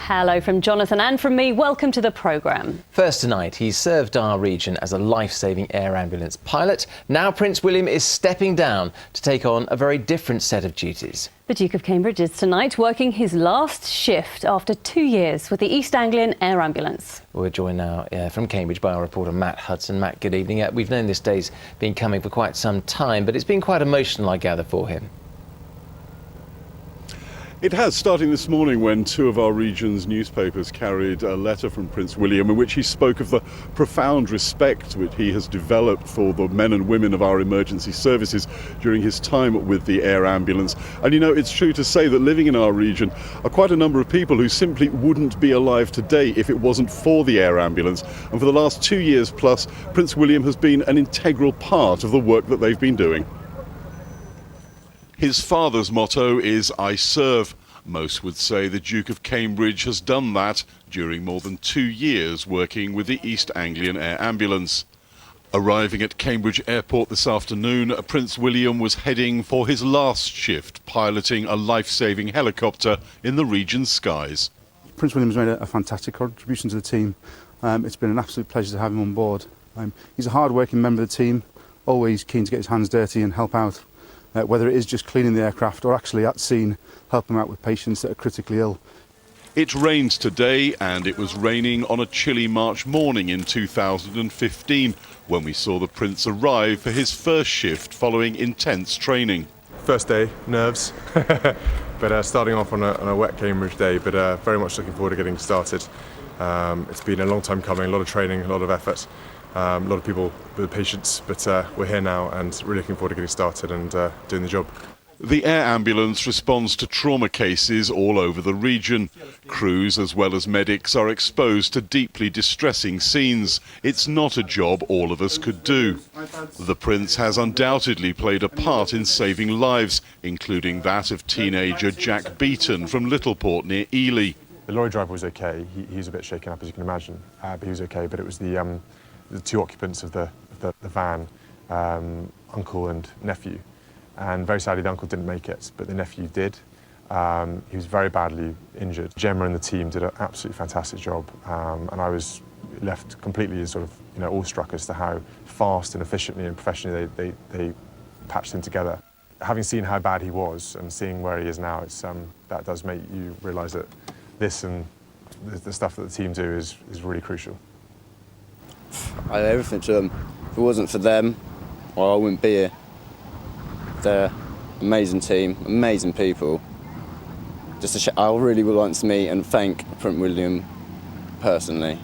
Hello from Jonathan and from me. Welcome to the programme. First tonight, he served our region as a life-saving air ambulance pilot. Now Prince William is stepping down to take on a very different set of duties. The Duke of Cambridge is tonight working his last shift after 2 years with the East Anglian Air Ambulance. We're joined now from Cambridge by our reporter Matt Hudson. Matt, good evening. We've known this day's been coming for quite some time, but it's been quite emotional, I gather, for him. It has, starting this morning when two of our region's newspapers carried a letter from Prince William in which he spoke of the profound respect which he has developed for the men and women of our emergency services during his time with the air ambulance. And you know, it's true to say that living in our region are quite a number of people who simply wouldn't be alive today if it wasn't for the air ambulance. And for the last 2 years plus, Prince William has been an integral part of the work that they've been doing. His father's motto is "I serve." Most would say the Duke of Cambridge has done that during more than 2 years working with the East Anglian Air Ambulance. Arriving at Cambridge Airport this afternoon, Prince William was heading for his last shift, piloting a life-saving helicopter in the region's skies. Prince William's made a fantastic contribution to the team. It's been an absolute pleasure to have him on board. He's a hard-working member of the team, always keen to get his hands dirty and help out. Whether it is just cleaning the aircraft or actually at scene, helping out with patients that are critically ill. It rained today, and it was raining on a chilly March morning in 2015 when we saw the Prince arrive for his first shift following intense training. First day, nerves, but starting off on a wet Cambridge day, but very much looking forward to getting started. It's been a long time coming, a lot of training, a lot of effort. A lot of people with patience, but we're here now and really looking forward to getting started and doing the job. The air ambulance responds to trauma cases all over the region. Crews as well as medics are exposed to deeply distressing scenes. It's not a job all of us could do. The Prince has undoubtedly played a part in saving lives, including that of teenager Jack Beaton from Littleport near Ely. The lorry driver was okay. He was a bit shaken up, as you can imagine, but he was okay. But it was the two occupants of the van, uncle and nephew. And very sadly, the uncle didn't make it, but the nephew did. He was very badly injured. Gemma and the team did an absolutely fantastic job, and I was left completely sort of, awestruck as to how fast and efficiently and professionally they patched him together. Having seen how bad he was and seeing where he is now, that does make you realise that this and the stuff that the team do is really crucial. I owe everything to them. If it wasn't for them, well, I wouldn't be here. They're an amazing team, amazing people. I really would like to meet and thank Prince William personally.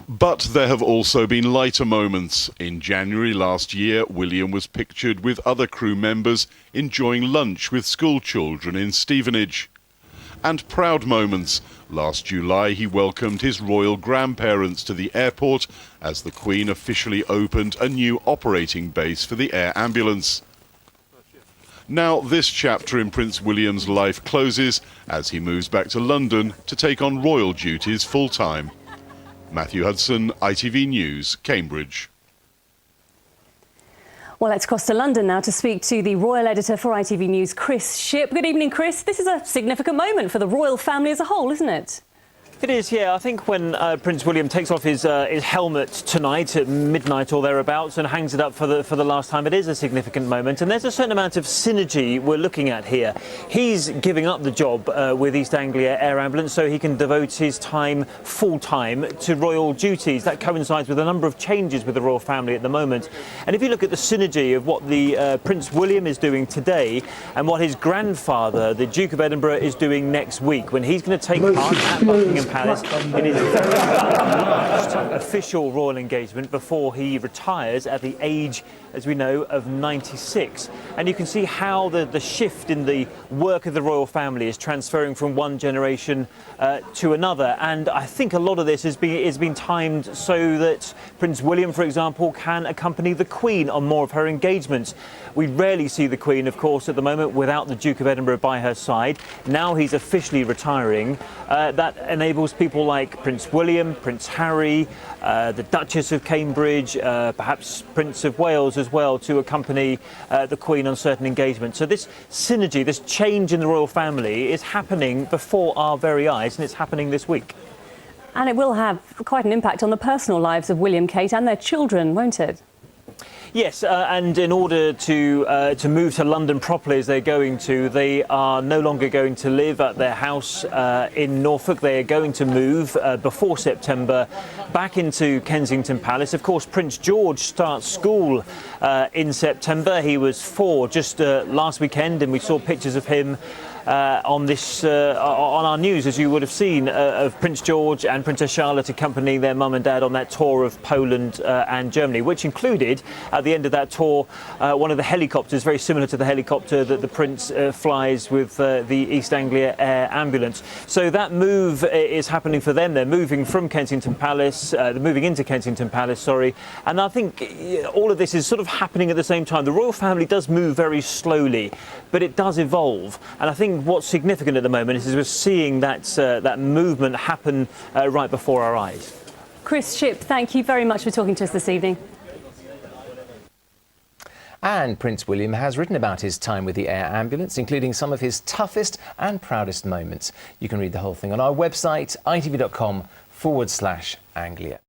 But there have also been lighter moments. In January last year, William was pictured with other crew members enjoying lunch with school children in Stevenage. And proud moments. Last July, he welcomed his royal grandparents to the airport as the Queen officially opened a new operating base for the air ambulance. Now, this chapter in Prince William's life closes as he moves back to London to take on royal duties full-time. Matthew Hudson, ITV News, Cambridge. Well, let's cross to London now to speak to the royal editor for ITV News, Chris Shipp. Good evening, Chris. This is a significant moment for the royal family as a whole, isn't it? It is, yeah. I think when Prince William takes off his helmet tonight at midnight or thereabouts and hangs it up for the last time, it is a significant moment. And there's a certain amount of synergy we're looking at here. He's giving up the job with East Anglia Air Ambulance so he can devote his time full-time to royal duties. That coincides with a number of changes with the royal family at the moment. And if you look at the synergy of what the Prince William is doing today and what his grandfather, the Duke of Edinburgh, is doing next week, when he's going to take part at Buckingham Palace in his very last official royal engagement before he retires at the age, as we know, of 96. And you can see how the shift in the work of the royal family is transferring from one generation to another. And I think a lot of this has been timed so that Prince William, for example, can accompany the Queen on more of her engagements. We rarely see the Queen, of course, at the moment without the Duke of Edinburgh by her side. Now he's officially retiring. That enables enables people like Prince William, Prince Harry, the Duchess of Cambridge, perhaps Prince of Wales as well, to accompany the Queen on certain engagements. So this synergy, this change in the royal family is happening before our very eyes, and it's happening this week. And it will have quite an impact on the personal lives of William, Kate and their children, won't it? Yes, and in order to move to London properly as they're going to, they are no longer going to live at their house in Norfolk. They are going to move before September back into Kensington Palace. Of course, Prince George starts school in September. He was 4 just last weekend, and we saw pictures of him on our news, as you would have seen, of Prince George and Princess Charlotte accompanying their mum and dad on that tour of Poland and Germany, which included, at the end of that tour, one of the helicopters, very similar to the helicopter that the Prince flies with the East Anglia Air Ambulance. So that move is happening for them. They're moving from Kensington Palace, they're moving into Kensington Palace, sorry. And I think all of this is sort of happening at the same time. The royal family does move very slowly, but it does evolve. And I think what's significant at the moment is we're seeing that movement happen right before our eyes. Chris Shipp, thank you very much for talking to us this evening. And Prince William has written about his time with the air ambulance, including some of his toughest and proudest moments. You can read the whole thing on our website, itv.com/Anglia.